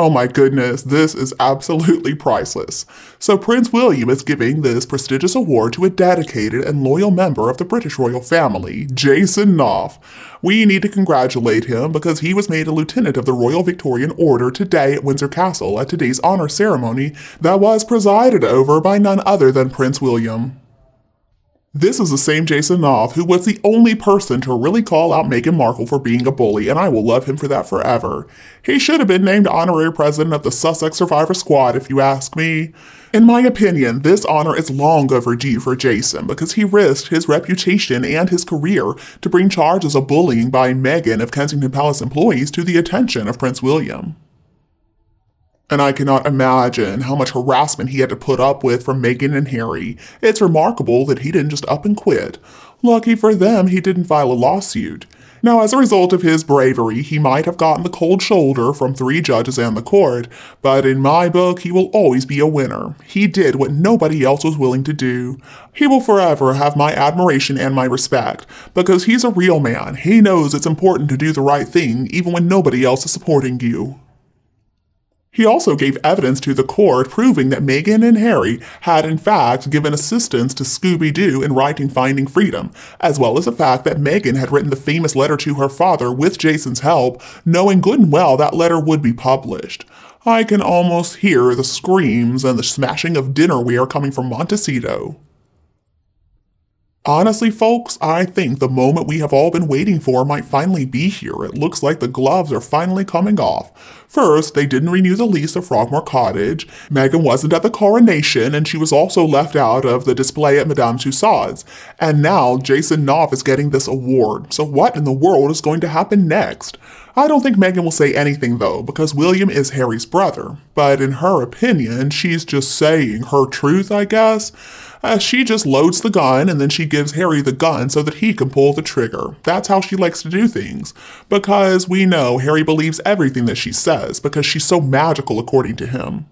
Oh my goodness, this is absolutely priceless. So Prince William is giving this prestigious award to a dedicated and loyal member of the British royal family, Jason Knauf. We need to congratulate him because he was made a lieutenant of the Royal Victorian Order today at Windsor Castle at today's honor ceremony that was presided over by none other than Prince William. This is the same Jason Knauf who was the only person to really call out Meghan Markle for being a bully, and I will love him for that forever. He should have been named honorary president of the Sussex Survivor Squad, if you ask me. In my opinion, this honor is long overdue for Jason because he risked his reputation and his career to bring charges of bullying by Meghan of Kensington Palace employees to the attention of Prince William. And I cannot imagine how much harassment he had to put up with from Meghan and Harry. It's remarkable that he didn't just up and quit. Lucky for them, he didn't file a lawsuit. Now, as a result of his bravery, he might have gotten the cold shoulder from 3 judges and the court, but in my book, he will always be a winner. He did what nobody else was willing to do. He will forever have my admiration and my respect, because he's a real man. He knows it's important to do the right thing, even when nobody else is supporting you. He also gave evidence to the court proving that Meghan and Harry had in fact given assistance to ScoobyDoo in writing Finding Freedom, as well as the fact that Meghan had written the famous letter to her father with Jason's help, knowing good and well that letter would be published. I can almost hear the screams and the smashing of dinnerware coming from Montecito. Honestly, folks, I think the moment we have all been waiting for might finally be here. It looks like the gloves are finally coming off. First, they didn't renew the lease of Frogmore Cottage. Meghan wasn't at the coronation, and she was also left out of the display at Madame Tussauds. And now Jason Knauf is getting this award. So what in the world is going to happen next? I don't think Meghan will say anything though, because William is Harry's brother. But in her opinion, she's just saying her truth, I guess. She just loads the gun and then she gives Harry the gun so that he can pull the trigger. That's how she likes to do things. Because we know Harry believes everything that she says because she's so magical according to him.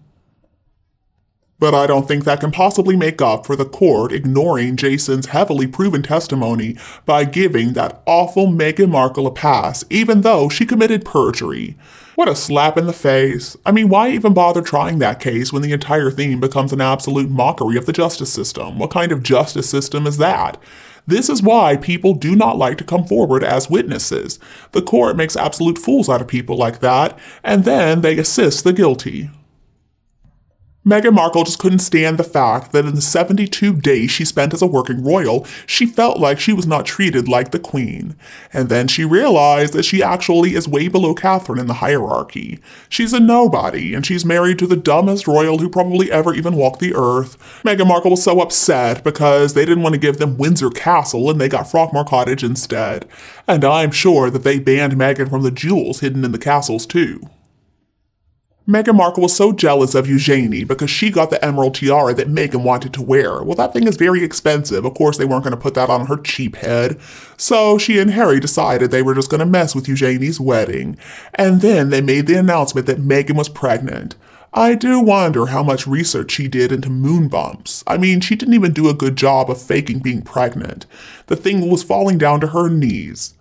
But I don't think that can possibly make up for the court ignoring Jason's heavily proven testimony by giving that awful Meghan Markle a pass, even though she committed perjury. What a slap in the face. I mean, why even bother trying that case when the entire thing becomes an absolute mockery of the justice system? What kind of justice system is that? This is why people do not like to come forward as witnesses. The court makes absolute fools out of people like that, and then they assist the guilty. Meghan Markle just couldn't stand the fact that in the 72 days she spent as a working royal, she felt like she was not treated like the queen. And then she realized that she actually is way below Catherine in the hierarchy. She's a nobody, and she's married to the dumbest royal who probably ever even walked the earth. Meghan Markle was so upset because they didn't want to give them Windsor Castle and they got Frogmore Cottage instead. And I'm sure that they banned Meghan from the jewels hidden in the castles too. Meghan Markle was so jealous of Eugenie because she got the emerald tiara that Meghan wanted to wear. Well, that thing is very expensive. Of course, they weren't going to put that on her cheap head. So she and Harry decided they were just going to mess with Eugenie's wedding. And then they made the announcement that Meghan was pregnant. I do wonder how much research she did into moon bumps. I mean, she didn't even do a good job of faking being pregnant. The thing was falling down to her knees.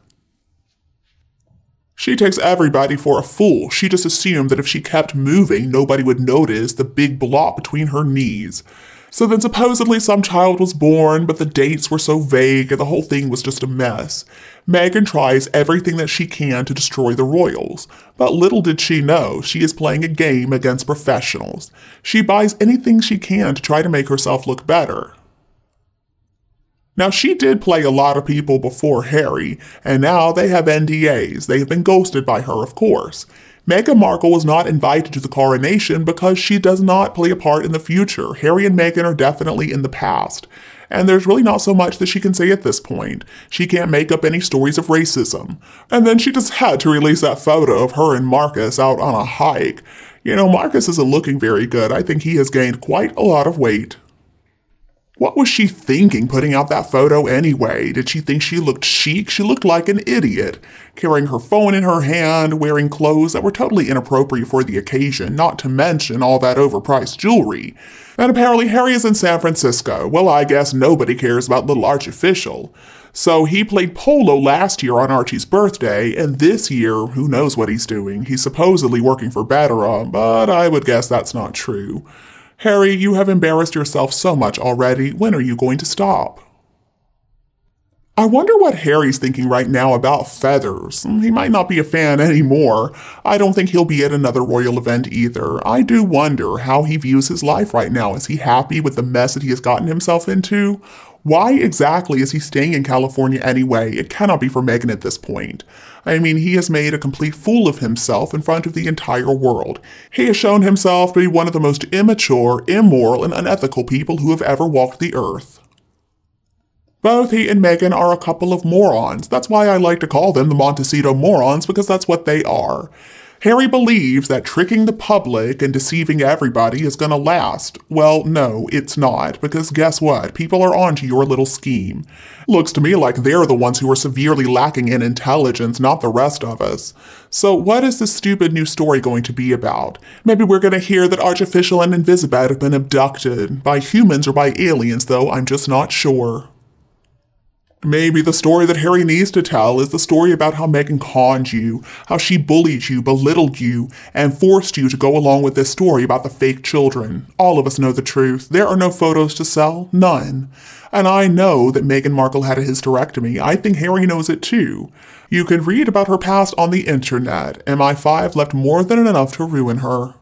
She takes everybody for a fool. She just assumed that if she kept moving, nobody would notice the big blob between her knees. So then supposedly some child was born, but the dates were so vague and the whole thing was just a mess. Meghan tries everything that she can to destroy the royals. But little did she know, she is playing a game against professionals. She buys anything she can to try to make herself look better. Now, she did play a lot of people before Harry, and now they have NDAs. They have been ghosted by her, of course. Meghan Markle was not invited to the coronation because she does not play a part in the future. Harry and Meghan are definitely in the past. And there's really not so much that she can say at this point. She can't make up any stories of racism. And then she just had to release that photo of her and Marcus out on a hike. You know, Marcus isn't looking very good. I think he has gained quite a lot of weight. What was she thinking putting out that photo anyway? Did she think she looked chic? She looked like an idiot, carrying her phone in her hand, wearing clothes that were totally inappropriate for the occasion, not to mention all that overpriced jewelry. And apparently Harry is in San Francisco. Well, I guess nobody cares about little artificial. So he played polo last year on Archie's birthday, and this year, who knows what he's doing. He's supposedly working for Betterum, but I would guess that's not true. Harry, you have embarrassed yourself so much already. When are you going to stop? I wonder what Harry's thinking right now about feathers. He might not be a fan anymore. I don't think he'll be at another royal event either. I do wonder how he views his life right now. Is he happy with the mess that he has gotten himself into? Why exactly is he staying in California anyway? It cannot be for Meghan at this point. I mean, he has made a complete fool of himself in front of the entire world. He has shown himself to be one of the most immature, immoral, and unethical people who have ever walked the earth. Both he and Meghan are a couple of morons. That's why I like to call them the Montecito morons, because that's what they are. Harry believes that tricking the public and deceiving everybody is going to last. Well, no, it's not, because guess what? People are onto your little scheme. Looks to me like they're the ones who are severely lacking in intelligence, not the rest of us. So what is this stupid new story going to be about? Maybe we're going to hear that Archofficial and Invisibet have been abducted, by humans or by aliens, though I'm just not sure. Maybe the story that Harry needs to tell is the story about how Meghan conned you, how she bullied you, belittled you, and forced you to go along with this story about the fake children. All of us know the truth. There are no photos to sell. None. And I know that Meghan Markle had a hysterectomy. I think Harry knows it too. You can read about her past on the internet. MI5 left more than enough to ruin her.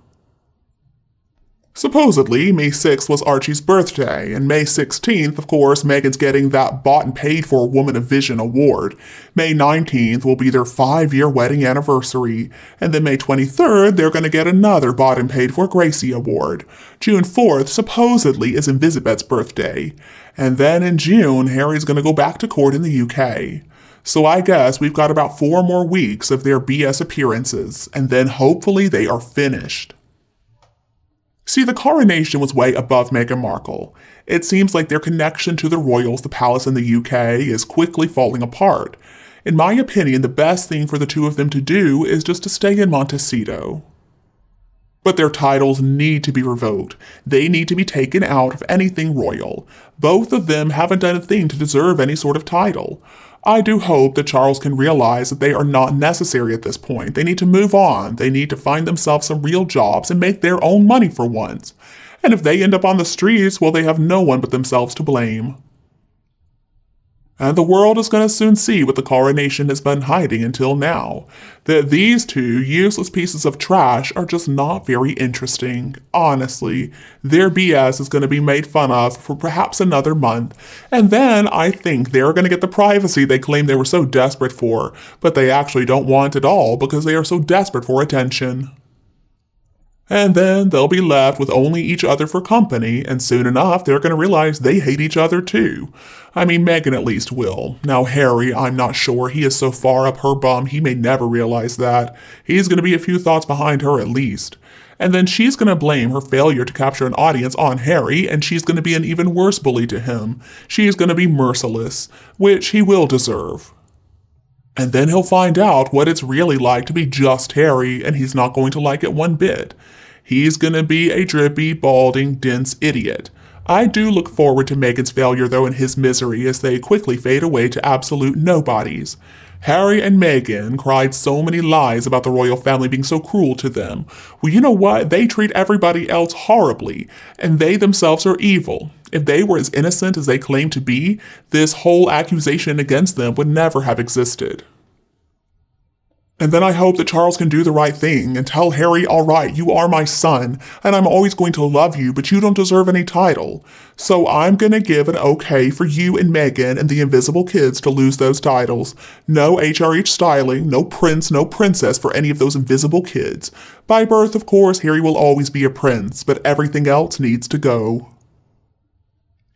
Supposedly, May 6th was Archie's birthday, and May 16th, of course, Meghan's getting that bought and paid for Woman of Vision award. May 19th will be their 5-year wedding anniversary, and then May 23rd, they're going to get another bought and paid for Gracie award. June 4th, supposedly, is Invisibet's birthday. And then in June, Harry's going to go back to court in the UK. So I guess we've got about 4 more weeks of their BS appearances, and then hopefully they are finished. See, the coronation was way above Meghan Markle. It seems like their connection to the royals, the palace in the UK, is quickly falling apart. In my opinion, the best thing for the two of them to do is just to stay in Montecito. But their titles need to be revoked. They need to be taken out of anything royal. Both of them haven't done a thing to deserve any sort of title. I do hope that Charles can realize that they are not necessary at this point. They need to move on. They need to find themselves some real jobs and make their own money for once. And if they end up on the streets, well, they have no one but themselves to blame. And the world is going to soon see what the coronation has been hiding until now. That these two useless pieces of trash are just not very interesting. Honestly, their BS is going to be made fun of for perhaps another month. And then I think they're going to get the privacy they claim they were so desperate for, but they actually don't want at all because they are so desperate for attention. And then they'll be left with only each other for company, and soon enough they're going to realize they hate each other too. I mean, Meghan at least will. Now Harry, I'm not sure. He is so far up her bum, he may never realize that. He's going to be a few thoughts behind her at least. And then she's going to blame her failure to capture an audience on Harry, and she's going to be an even worse bully to him. She's going to be merciless, which he will deserve. And then he'll find out what it's really like to be just Harry, and he's not going to like it one bit. He's going to be a drippy, balding, dense idiot. I do look forward to Meghan's failure, though, and his misery as they quickly fade away to absolute nobodies. Harry and Meghan cried so many lies about the royal family being so cruel to them. Well, you know what? They treat everybody else horribly, and they themselves are evil. If they were as innocent as they claim to be, this whole accusation against them would never have existed. And then I hope that Charles can do the right thing and tell Harry, all right, you are my son, and I'm always going to love you, but you don't deserve any title. So I'm going to give an okay for you and Meghan and the invisible kids to lose those titles. No HRH styling, no prince, no princess for any of those invisible kids. By birth, of course, Harry will always be a prince, but everything else needs to go.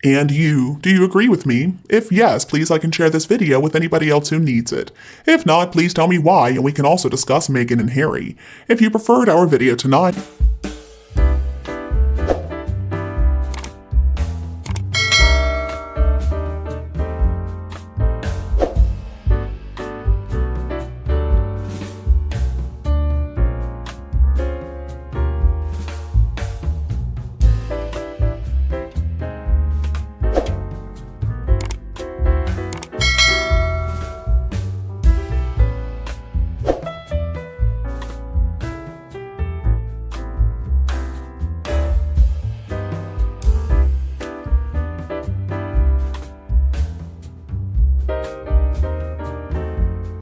And you, do you agree with me? If yes, please like and share this video with anybody else who needs it. If not, please tell me why, and we can also discuss Meghan and Harry. If you preferred our video tonight,